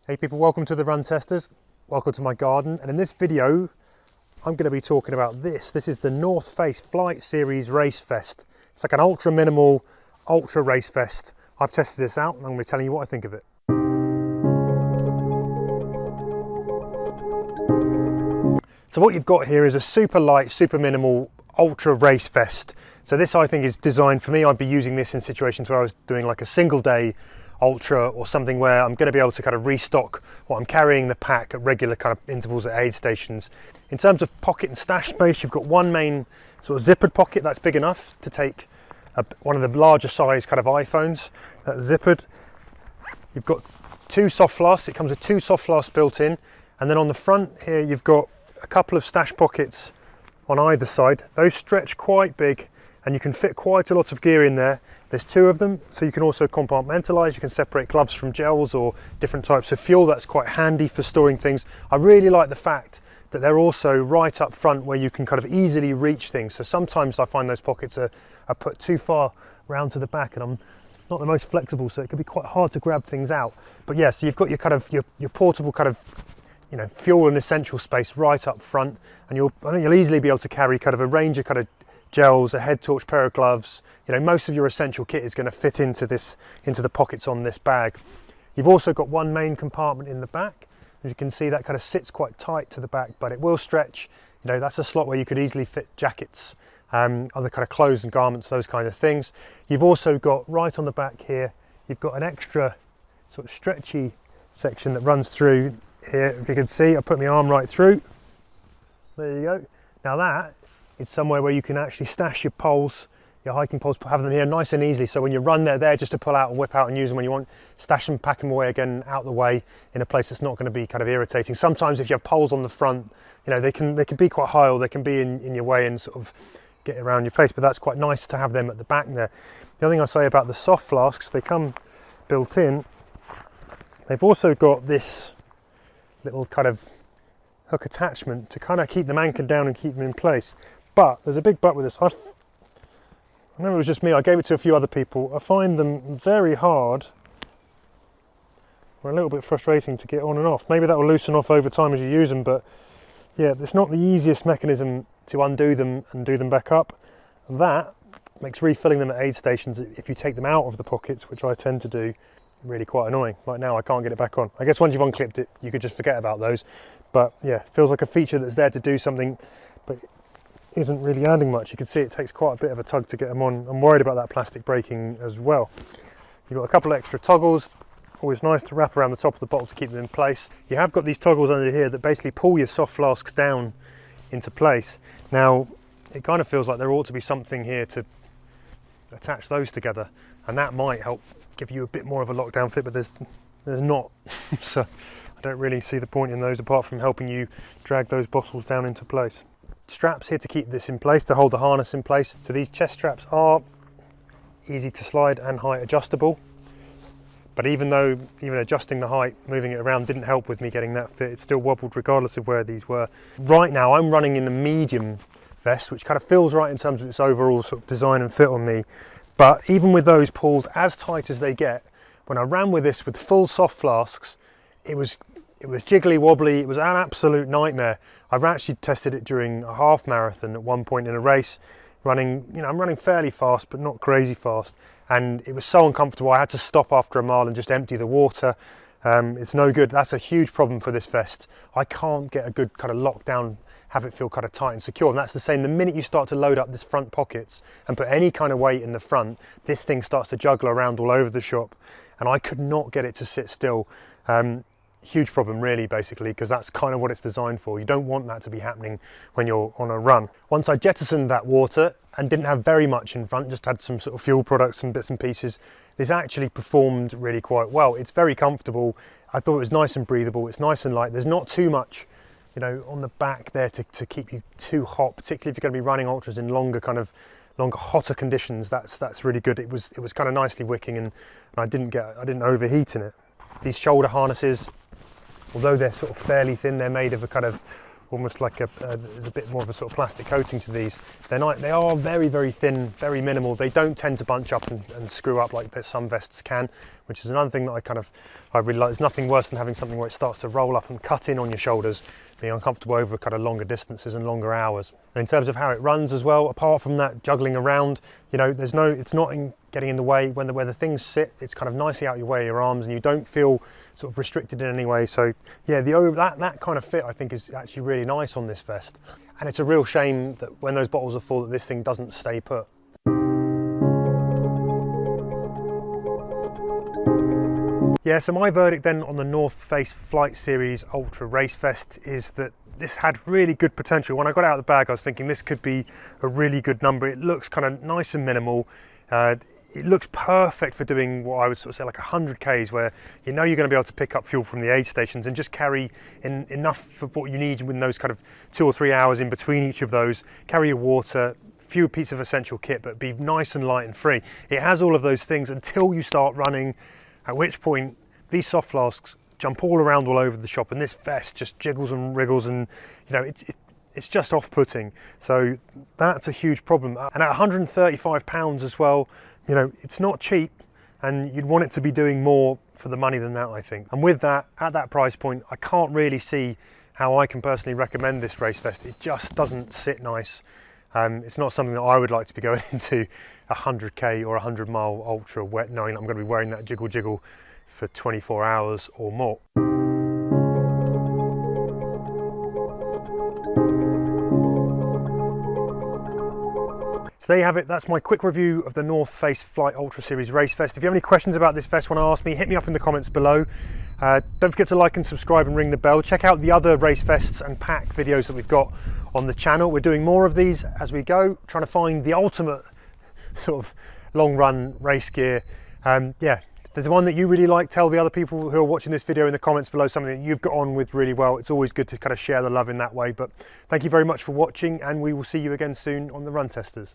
Hey people, welcome to the Run Testers. Welcome to my garden, and in this video I'm going to be talking about this. This is the North Face Flight Series Race Vest. It's like an ultra minimal, ultra race vest. I've tested this out and I'm going to be telling you what I think of it. So what you've got here is a super light, super minimal, ultra race vest. So this I think is designed for me. I'd be using this in situations where I was doing like a single day ultra or something where I'm going to be able to kind of restock what I'm carrying in the pack at regular kind of intervals at aid stations. In terms of pocket and stash space, you've got one main sort of zippered pocket that's big enough to take one of the larger size kind of iPhones. That's zippered. You've got two soft flasks. It comes with two soft flasks built in, and then on the front here you've got a couple of stash pockets on either side. Those stretch quite big and you can fit quite a lot of gear in there. There's two of them, so you can also compartmentalize. You can separate gloves from gels or different types of fuel. That's quite handy for storing things. I really like the fact that they're also right up front where you can kind of easily reach things. So sometimes I find those pockets are put too far round to the back and I'm not the most flexible, so it can be quite hard to grab things out. But yeah, so you've got your kind of your portable kind of, you know, fuel and essential space right up front, and I think you'll easily be able to carry kind of a range of kind of gels, a head torch, pair of gloves. You know, most of your essential kit is going to fit into the pockets on this bag. You've also got one main compartment in the back. As you can see, that kind of sits quite tight to the back, but it will stretch. You know, that's a slot where you could easily fit jackets, other kind of clothes and garments, those kind of things. You've also got right on the back here, you've got an extra sort of stretchy section that runs through here. If you can see, I put my arm right through. There you go. Now that is somewhere where you can actually stash your poles, your hiking poles, have them here nice and easily. So when you run, they're there just to pull out and whip out and use them when you want. Stash them, pack them away again out the way in a place that's not going to be kind of irritating. Sometimes if you have poles on the front, you know, they can be quite high, or they can be in your way and sort of get around your face, but that's quite nice to have them at the back there. The other thing I say about the soft flasks, they come built in. They've also got this little kind of hook attachment to kind of keep them anchored down and keep them in place. But there's a big but with this. I know it was just me, I gave it to a few other people. I find them very hard, or a little bit frustrating to get on and off. Maybe that will loosen off over time as you use them, but yeah, it's not the easiest mechanism to undo them and do them back up. And that makes refilling them at aid stations, if you take them out of the pockets, which I tend to do, really quite annoying. Like now I can't get it back on. I guess once you've unclipped it, you could just forget about those. But yeah, it feels like a feature that's there to do something, but isn't really adding much. You can see it takes quite a bit of a tug to get them on. I'm worried about that plastic breaking as well. You've got a couple of extra toggles, always nice to wrap around the top of the bottle to keep them in place. You have got these toggles under here that basically pull your soft flasks down into place. Now it kind of feels like there ought to be something here to attach those together, and that might help give you a bit more of a lockdown fit, but there's not. So I don't really see the point in those apart from helping you drag those bottles down into place. Straps here to keep this in place, to hold the harness in place. So these chest straps are easy to slide and height adjustable, but even adjusting the height, moving it around didn't help with me getting that fit. It still wobbled regardless of where these were. Right now I'm running in the medium vest, which kind of feels right in terms of its overall sort of design and fit on me. But even with those pulled as tight as they get, when I ran with this with full soft flasks, it was jiggly wobbly. It was an absolute nightmare. I've actually tested it during a half marathon at one point in a race, running, you know, I'm running fairly fast, but not crazy fast. And it was so uncomfortable. I had to stop after a mile and just empty the water. It's no good. That's a huge problem for this vest. I can't get a good kind of lockdown, have it feel kind of tight and secure. And that's the same, the minute you start to load up this front pockets and put any kind of weight in the front, this thing starts to juggle around all over the shop. And I could not get it to sit still. Huge problem really, basically, because that's kind of what it's designed for. You don't want that to be happening when you're on a run. Once I jettisoned that water and didn't have very much in front, just had some sort of fuel products and bits and pieces, this actually performed really quite well. It's very comfortable. I thought it was nice and breathable. It's nice and light. There's not too much, you know, on the back there to keep you too hot, particularly if you're going to be running ultras in longer, hotter conditions. That's really good. It was kind of nicely wicking, and I didn't overheat in it. These shoulder harnesses, although they're sort of fairly thin, they're made of a kind of almost like there's a bit more of a sort of plastic coating to these. They are very, very thin, very minimal. They don't tend to bunch up and screw up like some vests can, which is another thing that I really like. There's nothing worse than having something where it starts to roll up and cut in on your shoulders, being uncomfortable over kind of longer distances and longer hours. And in terms of how it runs as well, apart from that juggling around, you know, it's not getting in the way. Where the things sit, it's kind of nicely out your way of your arms, and you don't feel sort of restricted in any way. So yeah, that kind of fit I think is actually really nice on this vest. And it's a real shame that when those bottles are full that this thing doesn't stay put. Yeah, so my verdict then on the North Face Flight Series Ultra Race Vest is that this had really good potential. When I got it out of the bag, I was thinking this could be a really good number. It looks kind of nice and minimal. It looks perfect for doing what I would sort of say like 100 Ks, where you know you're going to be able to pick up fuel from the aid stations and just carry enough of what you need within those kind of 2 or 3 hours in between each of those. Carry your water, few pieces of essential kit, but be nice and light and free. It has all of those things until you start running, at which point these soft flasks jump all around all over the shop, and this vest just jiggles and wriggles, and you know it's just off-putting. So that's a huge problem. And at £135 as well, you know, it's not cheap, and you'd want it to be doing more for the money than that, I think. And with that, at that price point, I can't really see how I can personally recommend this race vest. It just doesn't sit nice. It's not something that I would like to be going into 100K or 100-mile ultra wet, knowing that I'm going to be wearing that jiggle for 24 hours or more. So there you have it. That's my quick review of the North Face Flight Ultra Series Race Vest. If you have any questions about this vest, want to ask me, hit me up in the comments below. Don't forget to like and subscribe and ring the bell. Check out the other race vests and pack videos that we've got on the channel. We're doing more of these as we go, trying to find the ultimate sort of long run race gear. Yeah, if there's one that you really like, tell the other people who are watching this video in the comments below something that you've got on with really well. It's always good to kind of share the love in that way. But thank you very much for watching, and we will see you again soon on the Run Testers.